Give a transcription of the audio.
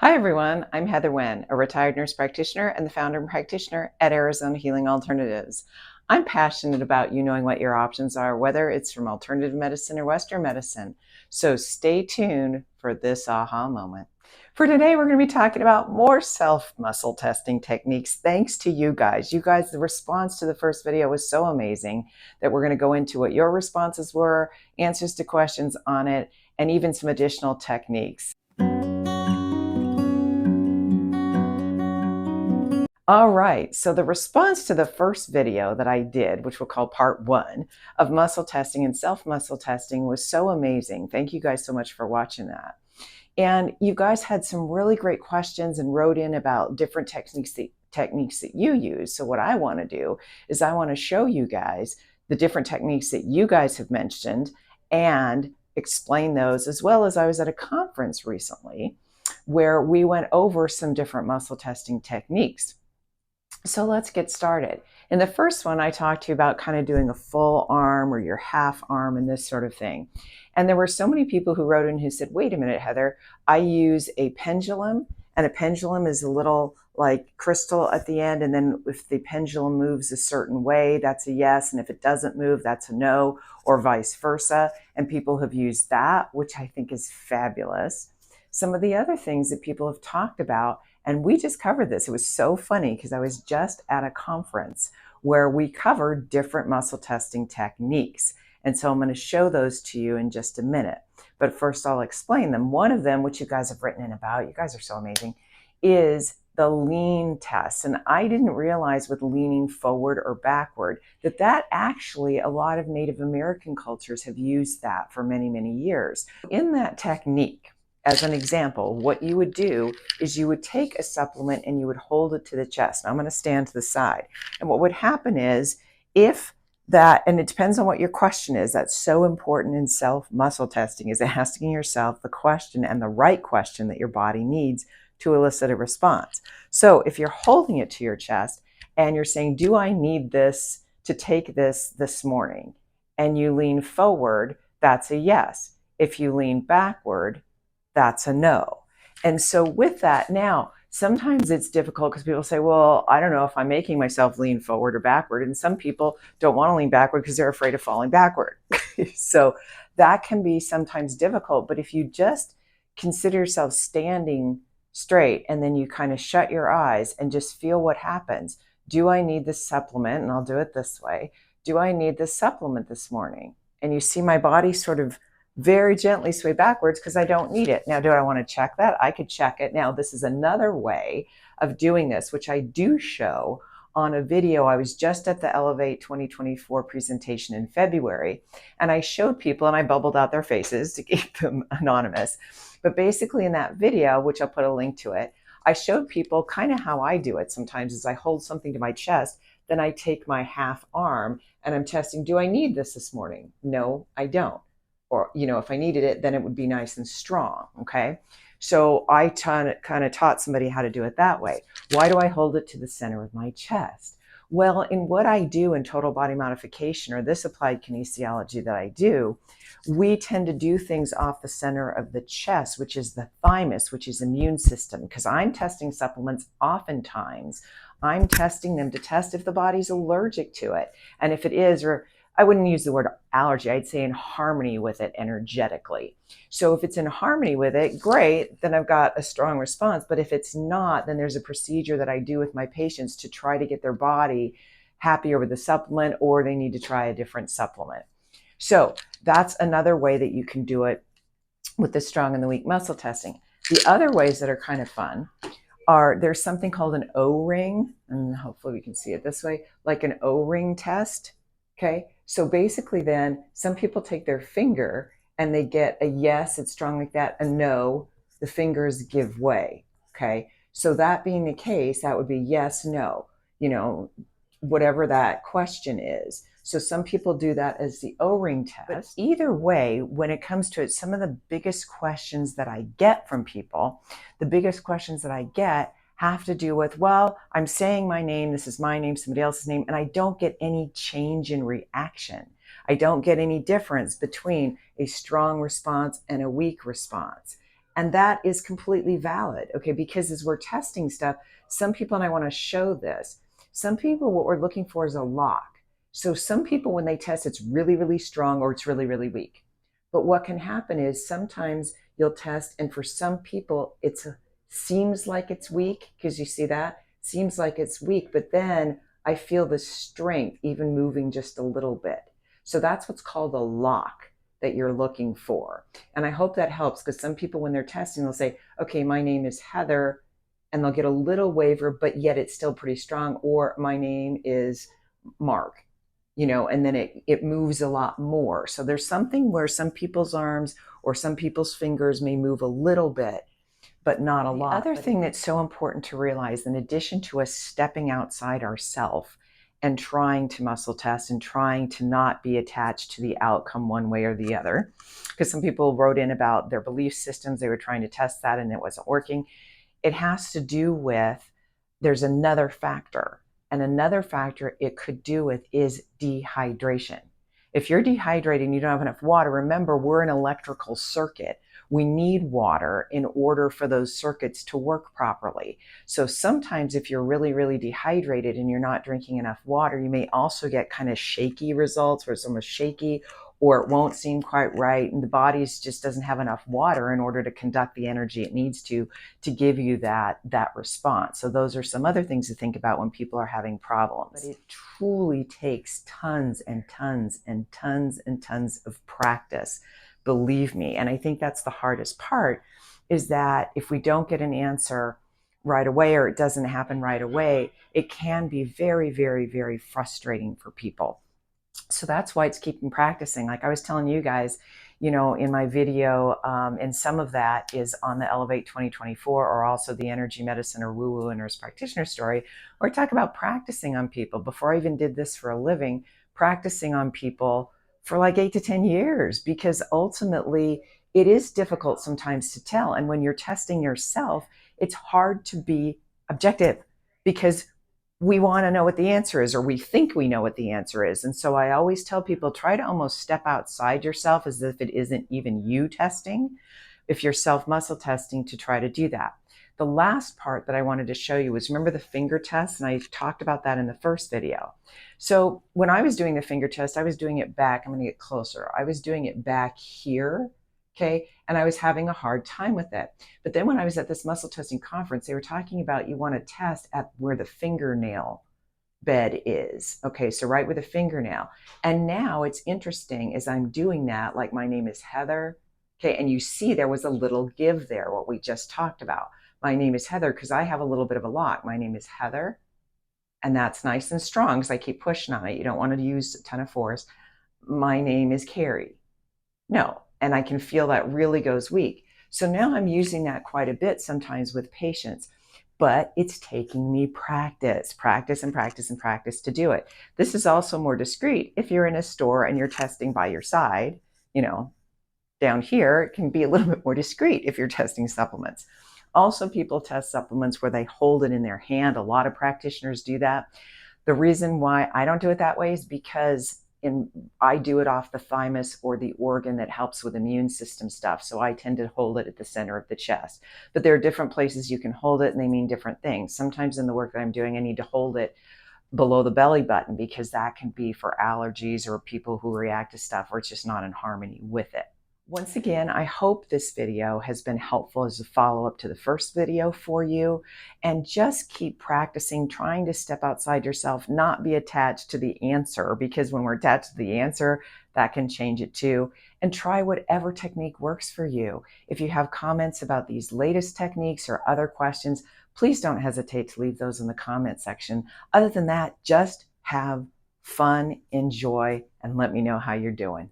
Hi, everyone. I'm Heather Wen, a retired nurse practitioner and the founder and practitioner at Arizona Healing Alternatives. I'm passionate about you knowing what your options are, whether it's from alternative medicine or Western medicine. So stay tuned for this aha moment. For today, we're going to be talking about more self-muscle testing techniques thanks to you guys. You guys, the response to the first video was so amazing that we're going to go into what your responses were, answers to questions on it, and even some additional techniques. All right, so the response to the first video that I did, which we'll call part one of muscle testing and self-muscle testing, was so amazing. Thank you guys so much for watching that. And you guys had some really great questions and wrote in about different techniques that you use. So what I want to do is I want to show you guys the different techniques that you guys have mentioned and explain those, as well as I was at a conference recently where we went over some different muscle testing techniques. So let's get started. In the first one, I talked to you about kind of doing a full arm or your half arm and this sort of thing. And there were so many people who wrote in who said, wait a minute, Heather, I use a pendulum, and a pendulum is a little like crystal at the end. And then if the pendulum moves a certain way, that's a yes. And if it doesn't move, that's a no, or vice versa. And people have used that, which I think is fabulous. Some of the other things that people have talked about, and we just covered this. It was so funny because I was just at a conference where we covered different muscle testing techniques. And so I'm going to show those to you in just a minute. But first I'll explain them. One of them, which you guys have written in about, you guys are so amazing, is the lean test. And I didn't realize with leaning forward or backward that actually a lot of Native American cultures have used that for many, many years. In that technique, as an example, what you would do is you would take a supplement and you would hold it to the chest. Now I'm going to stand to the side. And what would happen is if that, and it depends on what your question is, that's so important in self-muscle testing, is asking yourself the question and the right question that your body needs to elicit a response. So if you're holding it to your chest and you're saying, do I need this to take this morning? And you lean forward, that's a yes. If you lean backward, that's a no. And so with that, now, sometimes it's difficult because people say, well, I don't know if I'm making myself lean forward or backward. And some people don't want to lean backward because they're afraid of falling backward. So that can be sometimes difficult. But if you just consider yourself standing straight and then you kind of shut your eyes and just feel what happens. Do I need this supplement? And I'll do it this way. Do I need this supplement this morning? And you see my body sort of very gently sway backwards because I don't need it. Now, do I want to check that? I could check it. Now, this is another way of doing this, which I do show on a video. I was just at the Elevate 2024 presentation in February, and I showed people, and I bubbled out their faces to keep them anonymous. But basically in that video, which I'll put a link to it, I showed people kind of how I do it sometimes is I hold something to my chest, then I take my half arm and I'm testing, do I need this morning? No, I don't. Or, if I needed it, then it would be nice and strong. Okay. So I kind of taught somebody how to do it that way. Why do I hold it to the center of my chest? Well, in what I do in Total Body Modification, or this applied kinesiology that I do, we tend to do things off the center of the chest, which is the thymus, which is immune system. Because I'm testing supplements, oftentimes I'm testing them to test if the body's allergic to it. And if it is, or I wouldn't use the word allergy, I'd say in harmony with it energetically. So if it's in harmony with it, great, then I've got a strong response. But if it's not, then there's a procedure that I do with my patients to try to get their body happier with the supplement, or they need to try a different supplement. So that's another way that you can do it with the strong and the weak muscle testing. The other ways that are kind of fun are, there's something called an O-ring, and hopefully we can see it this way, like an O-ring test. Okay, so basically then some people take their finger and they get a yes, it's strong like that, a no, the fingers give way. Okay, so that being the case, that would be yes, no, whatever that question is. So some people do that as the O-ring test. But either way, when it comes to it, some of the biggest questions that I get from people, have to do with, well, I'm saying my name, this is my name, somebody else's name, and I don't get any change in reaction. I don't get any difference between a strong response and a weak response. And that is completely valid, okay? Because as we're testing stuff, some people, and I want to show this, some people, what we're looking for is a lock. So some people, when they test, it's really, really strong or it's really, really weak. But what can happen is sometimes you'll test, and for some people, seems like it's weak, because you see that? Seems like it's weak, but then I feel the strength even moving just a little bit. So that's what's called a lock that you're looking for. And I hope that helps, because some people, when they're testing, they'll say, okay, my name is Heather, and they'll get a little waver, but yet it's still pretty strong. Or my name is Mark, and then it moves a lot more. So there's something where some people's arms or some people's fingers may move a little bit, but not a lot. The other thing that's so important to realize, in addition to us stepping outside ourselves and trying to muscle test and trying to not be attached to the outcome one way or the other, because some people wrote in about their belief systems, they were trying to test that and it wasn't working. It has to do with, there's another factor. And another factor it could do with is dehydration. If you're dehydrated and you don't have enough water, remember, we're an electrical circuit. We need water in order for those circuits to work properly. So sometimes if you're really, really dehydrated and you're not drinking enough water, you may also get kind of shaky results, where it's almost shaky, or it won't seem quite right, and the body just doesn't have enough water in order to conduct the energy it needs to give you that response. So those are some other things to think about when people are having problems. But it truly takes tons and tons and tons and tons of practice, believe me. And I think that's the hardest part, is that if we don't get an answer right away, or it doesn't happen right away, it can be very, very, very frustrating for people. So that's why it's keeping practicing. Like I was telling you guys, in my video, and some of that is on the Elevate 2024, or also the Energy Medicine or Woo Woo and Nurse Practitioner story, where I talk about practicing on people. Before I even did this for a living, practicing on people for like 8 to 10 years, because ultimately it is difficult sometimes to tell. And when you're testing yourself, it's hard to be objective, because we want to know what the answer is, or we think we know what the answer is. And so I always tell people, try to almost step outside yourself, as if it isn't even you testing, if you're self-muscle testing, to try to do that. The last part that I wanted to show you was, remember the finger test? And I talked about that in the first video. So when I was doing the finger test, I was doing it back. I'm going to get closer. I was doing it back here. Okay. And I was having a hard time with it. But then when I was at this muscle testing conference, they were talking about, you want to test at where the fingernail bed is. Okay. So right with the fingernail. And now it's interesting, as I'm doing that, like my name is Heather. Okay. And you see there was a little give there, what we just talked about. My name is Heather, because I have a little bit of a lock. My name is Heather. And that's nice and strong, because I keep pushing on it. You don't want to use a ton of force. My name is Carrie. No. And I can feel that really goes weak. So now I'm using that quite a bit sometimes with patients, but it's taking me practice and practice and practice to do it. This is also more discreet if you're in a store and you're testing by your side. Down here, it can be a little bit more discreet if you're testing supplements. Also, people test supplements where they hold it in their hand. A lot of practitioners do that. The reason why I don't do it that way is because I do it off the thymus, or the organ that helps with immune system stuff. So I tend to hold it at the center of the chest. But there are different places you can hold it, and they mean different things. Sometimes in the work that I'm doing, I need to hold it below the belly button, because that can be for allergies or people who react to stuff, or it's just not in harmony with it. Once again, I hope this video has been helpful as a follow-up to the first video for you. And just keep practicing, trying to step outside yourself, not be attached to the answer, because when we're attached to the answer, that can change it too. And try whatever technique works for you. If you have comments about these latest techniques or other questions, please don't hesitate to leave those in the comment section. Other than that, just have fun, enjoy, and let me know how you're doing.